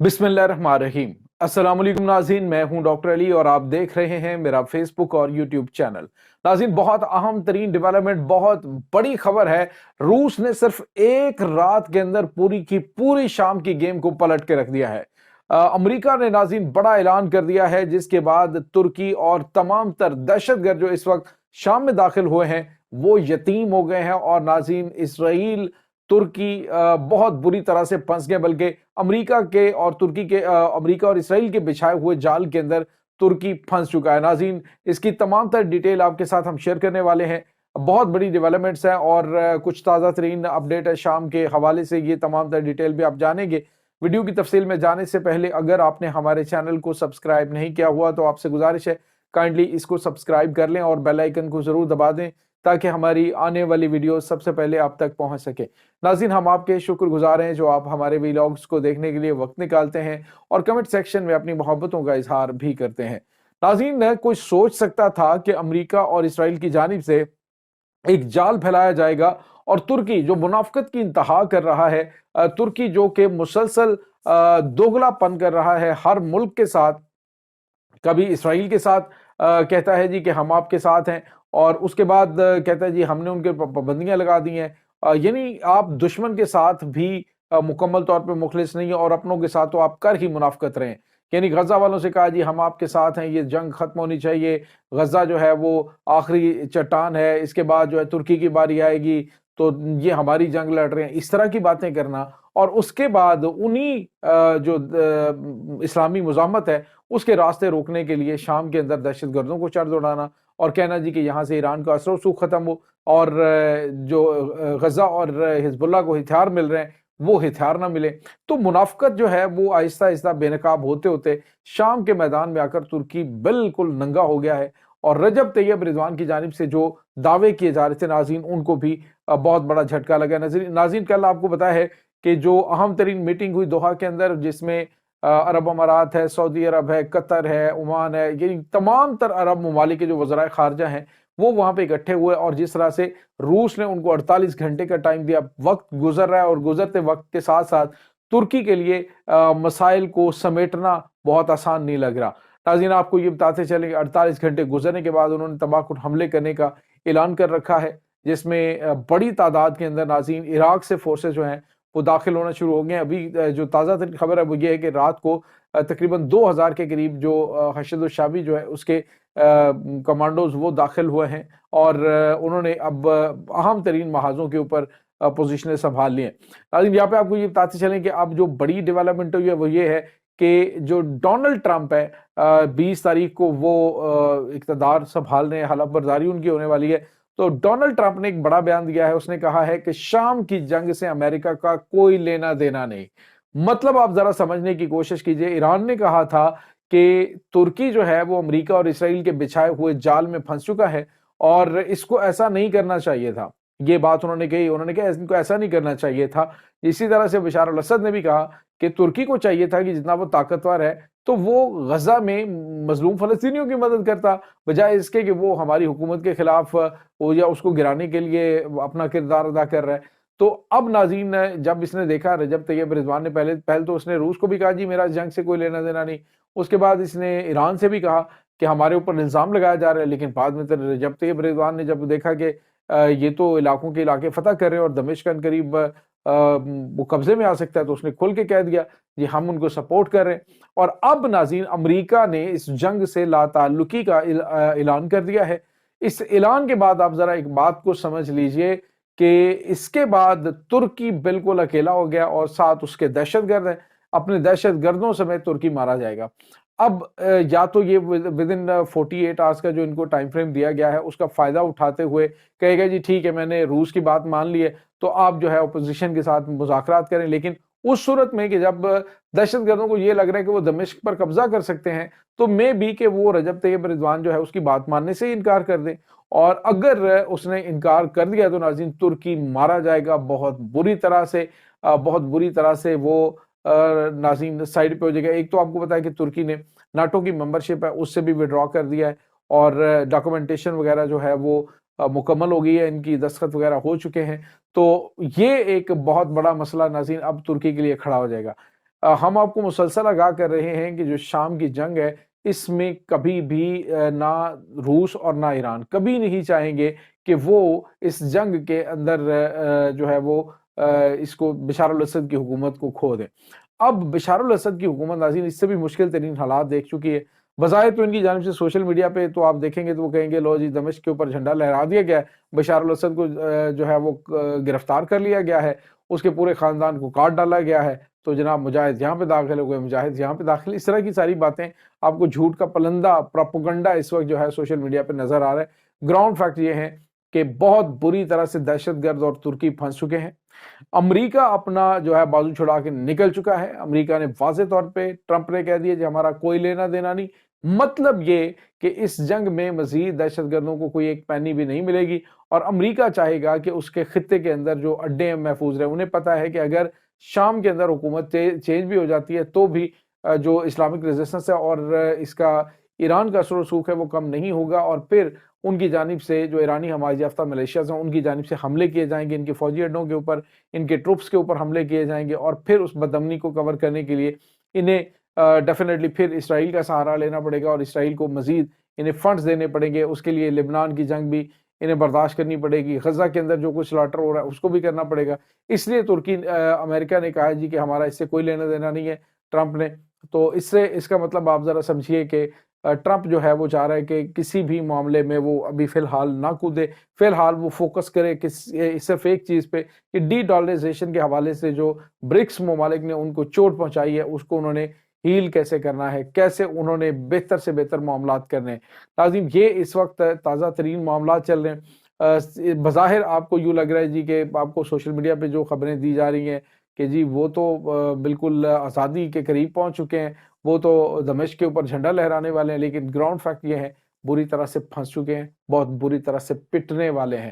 बिस्मिल्लाहिर्रहमानिर्रहीम। अस्सलाम वालेकुम नाज़रीन, मैं हूं डॉक्टर अली और आप देख रहे हैं मेरा फेसबुक और यूट्यूब चैनल। नाज़रीन, बहुत अहम तरीन डेवलपमेंट, बहुत बड़ी खबर है। रूस ने सिर्फ एक रात के अंदर पूरी की पूरी शाम की गेम को पलट के रख दिया है। अमेरिका ने नाज़रीन बड़ा ऐलान कर दिया है, जिसके बाद तुर्की और तमाम तर दहशतगर्द जो इस वक्त शाम में दाखिल हुए हैं वो यतीम हो गए हैं। और नाज़रीन, इसराइल तुर्की बहुत बुरी तरह से फंस गए, बल्कि अमेरिका और इसराइल के बिछाए हुए जाल के अंदर तुर्की फंस चुका है। नाज़रीन, इसकी तमाम तर डिटेल आपके साथ हम शेयर करने वाले हैं। बहुत बड़ी डेवलपमेंट्स हैं और कुछ ताज़ा तरीन अपडेट है शाम के हवाले से। ये तमाम तर डिटेल भी आप जानेंगे। वीडियो की तफसील में जाने से पहले अगर आपने हमारे चैनल को सब्सक्राइब नहीं किया हुआ तो आपसे गुजारिश है, काइंडली इसको सब्सक्राइब कर लें और बेल आइकन को ज़रूर दबा दें ताकि हमारी आने वाली वीडियो सबसे पहले आप तक पहुंच सके। नाज़रीन, हम आपके शुक्रगुजार हैं जो आप हमारे वीलॉग्स को देखने के लिए वक्त निकालते हैं और कमेंट सेक्शन में अपनी मोहब्बतों का इजहार भी करते हैं। नाज़रीन, कोई सोच सकता था कि अमेरिका और इसराइल की जानिब से एक जाल फैलाया जाएगा और तुर्की जो मुनाफिकत की इंतहा कर रहा है, तुर्की जो कि मुसलसल दोगलापन कर रहा है हर मुल्क के साथ, कभी इसराइल के साथ कहता है जी कि हम आपके साथ हैं और उसके बाद कहता है जी हमने उनके पाबंदियां लगा दी हैं। यानी आप दुश्मन के साथ भी मुकम्मल तौर पे मुखलिस नहीं है और अपनों के साथ तो आप कर ही मुनाफकत रहें। यानी गजा वालों से कहा जी हम आपके साथ हैं, ये जंग खत्म होनी चाहिए, गजा जो है वो आखिरी चट्टान है, इसके बाद जो है तुर्की की बारी आएगी तो ये हमारी जंग लड़ रहे हैं, इस तरह की बातें करना। और उसके बाद उन्हीं जो इस्लामी मुजामत है उसके रास्ते रोकने के लिए शाम के अंदर दहशतगर्दों को चढ़ दौड़ाना और कहना जी कि यहाँ से ईरान का असर रसूख खत्म हो और जो गजा और हिजबुल्लाह को हथियार मिल रहे हैं वो हथियार ना मिले। तो मुनाफकत जो है वो आहिस्ता आहिस्ता बेनकाब होते होते शाम के मैदान में आकर तुर्की बिल्कुल नंगा हो गया है। और रजब तैयब रिजवान की जानिब से जो दावे किए जा रहे थे नाज़रीन, उनको भी बहुत बड़ा झटका लगा। नाज़रीन, कल आपको बताया है कि जो अहम तरीन मीटिंग हुई दोहा के अंदर, जिसमें अरब अमारात है, सऊदी अरब है, कतर है, ओमान है, ये तमाम तर अरब ममालिक के जो वज़राए ख़ारजा हैं वो वहाँ पे इकट्ठे हुए और जिस तरह से रूस ने उनको 48 घंटे का टाइम दिया। वक्त गुजर रहा है और गुजरते वक्त के साथ साथ तुर्की के लिए मसाइल को समेटना बहुत आसान नहीं लग रहा। नाज़रीन, आपको ये बताते चलें कि 48 घंटे गुजरने के बाद उन्होंने तबाहकुन हमले करने का ऐलान कर रखा है, जिसमें बड़ी तादाद के अंदर नाज़रीन इराक से फोर्सेस जो हैं वो दाखिल होना शुरू हो गए हैं। अभी जो ताज़ा तरीन खबर है वो ये है कि रात को तकरीबन 2000 के करीब जो हशद शाबी जो है उसके कमांडोज वो दाखिल हुए हैं और उन्होंने अब अहम तरीन महाजों के ऊपर पोजीशनें संभाल ली हैं। नाज़रीन, यहाँ पे आपको ये बताते चलें कि अब जो बड़ी डेवलपमेंट हुई है वो ये है कि जो डोनाल्ड ट्रंप है 20 तारीख को वो इक़्तिदार संभाल रहे हैं, हलफ बर्दारी उनकी होने वाली है। तो डोनाल्ड ट्रंप ने एक बड़ा बयान दिया है। उसने कहा है कि शाम की जंग से अमेरिका का कोई लेना देना नहीं। मतलब आप जरा समझने की कोशिश कीजिए, ईरान ने कहा था कि तुर्की जो है वो अमेरिका और इसराइल के बिछाए हुए जाल में फंस चुका है और इसको ऐसा नहीं करना चाहिए था। ये बात उन्होंने कही, उन्होंने कहा इनको ऐसा नहीं करना चाहिए था। इसी तरह से बशार अल असद ने भी कहा कि तुर्की को चाहिए था कि जितना वो ताकतवर है तो वो गजा में मजलूम फलस्तीनियों की मदद करता, बजाय इसके कि वो हमारी हुकूमत के खिलाफ हो या उसको गिराने के लिए अपना किरदार अदा कर रहा है। तो अब नाज़रीन, जब इसने देखा, रजब तैयब रिजवान ने पहले तो उसने रूस को भी कहा जी मेरा जंग से कोई लेना देना नहीं। उसके बाद इसने ईरान से भी कहा कि हमारे ऊपर इल्ज़ाम लगाया जा रहा है। लेकिन बाद में तो रजब तैयब रिजवान ने जब देखा कि ये तो इलाकों के इलाके फतह कर रहे हैं और दमिश्क के करीब वो कब्जे में आ सकता है, तो उसने खुल के कह दिया जी हम उनको सपोर्ट कर रहे हैं। और अब नाज़रीन, अमेरिका ने इस जंग से लाताल्लुकी का ऐलान कर दिया है। इस ऐलान के बाद आप जरा एक बात को समझ लीजिए कि इसके बाद तुर्की बिल्कुल अकेला हो गया और साथ उसके दहशतगर्द हैं। अपने दहशतगर्दों समेत तुर्की मारा जाएगा। अब या तो ये विद इन 48 आवर्स का जो इनको टाइम फ्रेम दिया गया है उसका फायदा उठाते हुए कहेगा जी ठीक है मैंने रूस की बात मान ली है तो आप जो है अपोजिशन के साथ मुज़ाकरात करें। लेकिन उस सूरत में कि जब दहशतगर्दों को ये लग रहा है कि वो दमिश्क पर कब्जा कर सकते हैं तो मे बी कि वो रजब तैयब रिजवान जो है उसकी बात मानने से ही इनकार कर दें। और अगर उसने इनकार कर दिया तो नाज़रीन तुर्की मारा जाएगा बहुत बुरी तरह से। बहुत बुरी तरह से वो नाज़रीन साइड पे हो जाएगा। एक तो आपको पता है कि तुर्की ने नाटो की मेंबरशिप है उससे भी विड्रॉ कर दिया है और डॉक्यूमेंटेशन वगैरह जो है वो मुकम्मल हो गई है, इनकी दस्तखत वगैरह हो चुके हैं। तो ये एक बहुत बड़ा मसला नाज़रीन अब तुर्की के लिए खड़ा हो जाएगा। ہم آپ کو مسلسل آگاہ کر رہے ہیں کہ جو شام کی جنگ ہے اس میں کبھی بھی نہ روس اور نہ ایران کبھی نہیں چاہیں گے کہ وہ اس جنگ کے اندر جو ہے وہ اس کو بشار الاسد کی حکومت کو کھو دیں۔ اب بشار الاسد کی حکومت ناظرین اس سے بھی مشکل ترین حالات دیکھ چکی ہے۔ بظاہر تو ان کی جانب سے سوشل میڈیا پہ تو آپ دیکھیں گے تو وہ کہیں گے لو جی دمشق کے اوپر جھنڈا لہرا دیا گیا ہے، بشار الاسد کو جو ہے وہ گرفتار کر لیا گیا ہے، اس کے پورے خاندان کو کاٹ ڈالا گیا ہے، تو جناب مجاہد یہاں پہ داخل ہو گئے، مجاہد یہاں پہ داخل، اس طرح کی ساری باتیں آپ کو جھوٹ کا پلندہ پراپوگنڈا اس وقت جو ہے سوشل میڈیا پہ نظر آ رہا ہے۔ گراؤنڈ فیکٹ یہ ہے کہ بہت بری طرح سے دہشت گرد اور ترکی پھنس چکے ہیں۔ امریکہ اپنا جو ہے بازو چھڑا کے نکل چکا ہے۔ امریکہ نے واضح طور پہ ٹرمپ نے کہہ دیا کہ ہمارا کوئی لینا دینا نہیں، مطلب یہ کہ اس جنگ میں مزید دہشت گردوں کو کوئی ایک پینی بھی نہیں ملے گی، اور امریکہ چاہے گا کہ اس کے خطے کے اندر جو اڈے محفوظ رہے۔ انہیں پتا ہے کہ اگر شام کے اندر حکومت چینج بھی ہو جاتی ہے تو بھی جو اسلامک ریزسٹنس ہے اور اس کا ایران کا اثر و رسوخ ہے وہ کم نہیں ہوگا، اور پھر ان کی جانب سے جو ایرانی حمایت یافتہ ملیشیاز ہیں ان کی جانب سے حملے کیے جائیں گے، ان کے فوجی اڈوں کے اوپر، ان کے ٹروپس کے اوپر حملے کیے جائیں گے، اور پھر اس بدامنی کو کور کرنے کے لیے انہیں ڈیفینیٹلی پھر اسرائیل کا سہارا لینا پڑے گا، اور اسرائیل کو مزید انہیں فنڈز دینے پڑیں گے۔ اس کے لیے لبنان کی جنگ بھی انہیں برداشت کرنی پڑے گی، غزہ کے اندر جو کچھ سلاٹر ہو رہا ہے اس کو بھی کرنا پڑے گا۔ اس لیے ترکی امریکہ نے کہا جی کہ ہمارا اس سے کوئی لینا دینا نہیں ہے ٹرمپ نے۔ تو اس کا مطلب آپ ذرا سمجھیے کہ ٹرمپ جو ہے وہ چاہ رہا ہے کہ کسی بھی معاملے میں وہ ابھی فی الحال نہ کودے، فی الحال وہ فوکس کرے صرف ایک چیز پہ کہ ڈی ڈالرائزیشن کے حوالے سے جو برکس ممالک نے ان کو چوٹ پہنچائی ہے اس کو انہوں نے ہیل کیسے کرنا ہے، کیسے انہوں نے بہتر سے بہتر معاملات کرنے ہیں۔ ناظرین یہ اس وقت تازہ ترین معاملات چل رہے ہیں۔ بظاہر آپ کو یوں لگ رہا ہے جی کہ آپ کو سوشل میڈیا پہ جو خبریں دی جا رہی ہیں کہ جی وہ تو بالکل آزادی کے قریب پہنچ چکے ہیں، وہ تو دمشق کے اوپر جھنڈا لہرانے والے ہیں، لیکن گراؤنڈ فیکٹ یہ ہے بری طرح سے پھنس چکے ہیں، بہت بری طرح سے پٹنے والے ہیں۔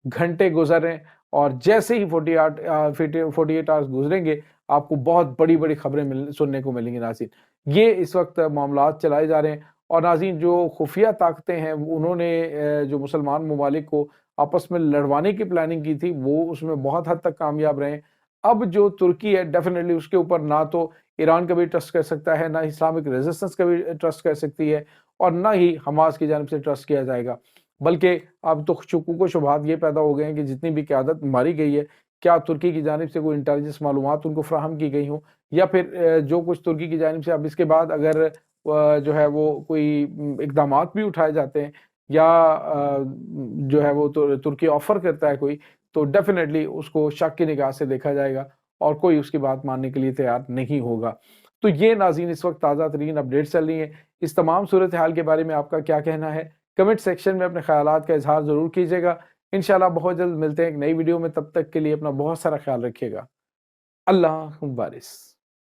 گھنٹے گزر رہے ہیں اور جیسے ہی 48 آورز گزریں گے آپ کو بہت بڑی بڑی خبریں سننے کو ملیں گی ناظرین۔ یہ اس وقت معاملات چلائے جا رہے ہیں، اور ناظرین جو خفیہ طاقتیں ہیں انہوں نے جو مسلمان ممالک کو آپس میں لڑوانے کی پلاننگ کی تھی وہ اس میں بہت حد تک کامیاب رہے ہیں۔ اب جو ترکی ہے ڈیفینیٹلی اس کے اوپر نہ تو ایران کا بھی ٹرسٹ کر سکتا ہے، نہ اسلامک ریزسٹنس کا بھی ٹرسٹ کر سکتی ہے، اور نہ ہی حماس کی جانب سے ٹرسٹ کیا جائے گا۔ بلکہ اب تو شکوک و شبہات یہ پیدا ہو گئے ہیں کہ جتنی بھی قیادت ماری گئی ہے کیا ترکی کی جانب سے کوئی انٹیلیجنس معلومات ان کو فراہم کی گئی ہوں، یا پھر جو کچھ ترکی کی جانب سے اب اس کے بعد اگر جو ہے وہ کوئی اقدامات بھی اٹھائے جاتے ہیں یا جو ہے وہ ترکی آفر کرتا ہے کوئی، تو ڈیفینیٹلی اس کو شک کی نگاہ سے دیکھا جائے گا اور کوئی اس کی بات ماننے کے لیے تیار نہیں ہوگا۔ تو یہ ناظرین اس وقت تازہ ترین اپڈیٹ چل رہی ہیں۔ اس تمام صورتحال کے بارے میں آپ کا کیا کہنا ہے؟ کمنٹ سیکشن میں اپنے خیالات کا اظہار ضرور کیجیے گا۔ انشاءاللہ بہت جلد ملتے ہیں ایک نئی ویڈیو میں، تب تک کے لیے اپنا بہت سارا خیال رکھیے گا۔ اللہ حافظ۔